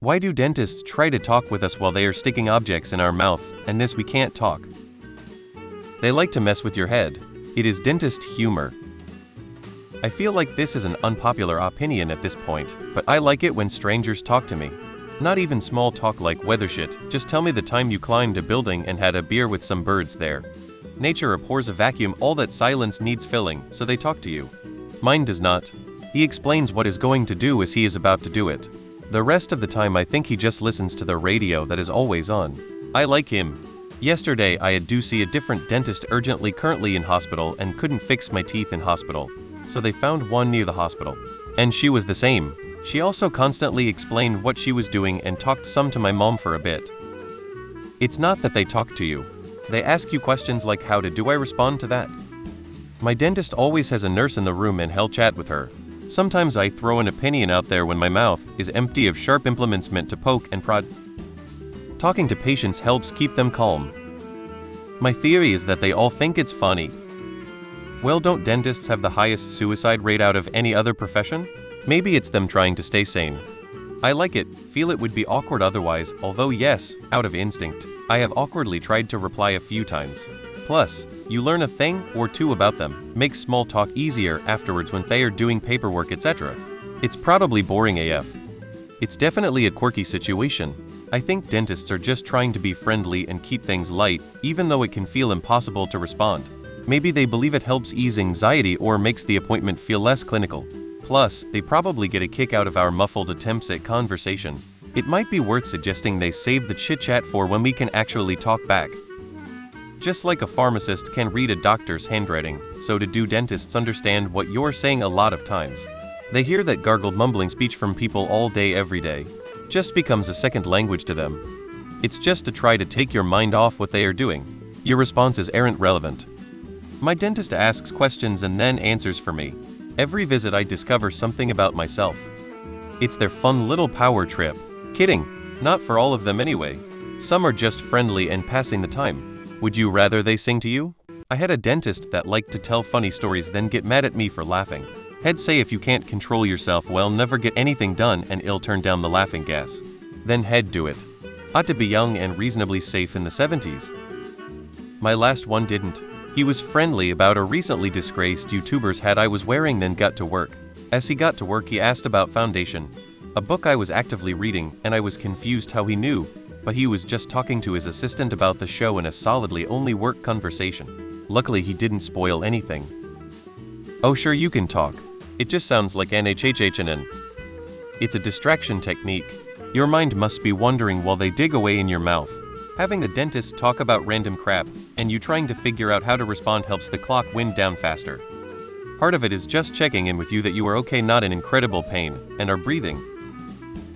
Why do dentists try to talk with us while they are sticking objects in our mouth, and this we can't talk? They like to mess with your head. It is dentist humor. I feel like this is an unpopular opinion at this point, but I like it when strangers talk to me. Not even small talk like weather shit, just tell me the time you climbed a building and had a beer with some birds there. Nature abhors a vacuum, all that silence needs filling, so they talk to you. Mine does not. He explains what is going to do as he is about to do it. The rest of the time I think he just listens to the radio that is always on. I like him. Yesterday I had to see a different dentist urgently, currently in hospital, and couldn't fix my teeth in hospital. So they found one near the hospital. And she was the same. She also constantly explained what she was doing and talked some to my mom for a bit. It's not that they talk to you. They ask you questions like how to do I respond to that? My dentist always has a nurse in the room and he'll chat with her. Sometimes I throw an opinion out there when my mouth is empty of sharp implements meant to poke and prod. Talking to patients helps keep them calm. My theory is that they all think it's funny. Well, don't dentists have the highest suicide rate out of any other profession? Maybe it's them trying to stay sane. I like it, feel it would be awkward otherwise, although yes, out of instinct, I have awkwardly tried to reply a few times. Plus, you learn a thing or two about them, makes small talk easier afterwards when they are doing paperwork, etc. It's probably boring AF. It's definitely a quirky situation. I think dentists are just trying to be friendly and keep things light, even though it can feel impossible to respond. Maybe they believe it helps ease anxiety or makes the appointment feel less clinical. Plus, they probably get a kick out of our muffled attempts at conversation. It might be worth suggesting they save the chit-chat for when we can actually talk back. Just like a pharmacist can read a doctor's handwriting, so do dentists understand what you're saying a lot of times. They hear that gargled mumbling speech from people all day every day. Just becomes a second language to them. It's just to try to take your mind off what they are doing. Your responses aren't relevant. My dentist asks questions and then answers for me. Every visit I discover something about myself. It's their fun little power trip. Kidding, not for all of them anyway. Some are just friendly and passing the time. Would you rather they sing to you? I had a dentist that liked to tell funny stories then get mad at me for laughing. He'd say if you can't control yourself well, never get anything done, and he'll turn down the laughing gas. Then he'd do it. Ought to be young and reasonably safe in the 70s. My last one didn't. He was friendly about a recently disgraced YouTuber's hat I was wearing, then got to work. As he got to work he asked about Foundation, a book I was actively reading, and I was confused how he knew, but he was just talking to his assistant about the show in a solidly only work conversation. Luckily he didn't spoil anything. Oh sure, you can talk. It just sounds like NHHHNN. It's a distraction technique. Your mind must be wandering while they dig away in your mouth. Having the dentist talk about random crap, and you trying to figure out how to respond helps the clock wind down faster. Part of it is just checking in with you that you are okay, not in incredible pain, and are breathing.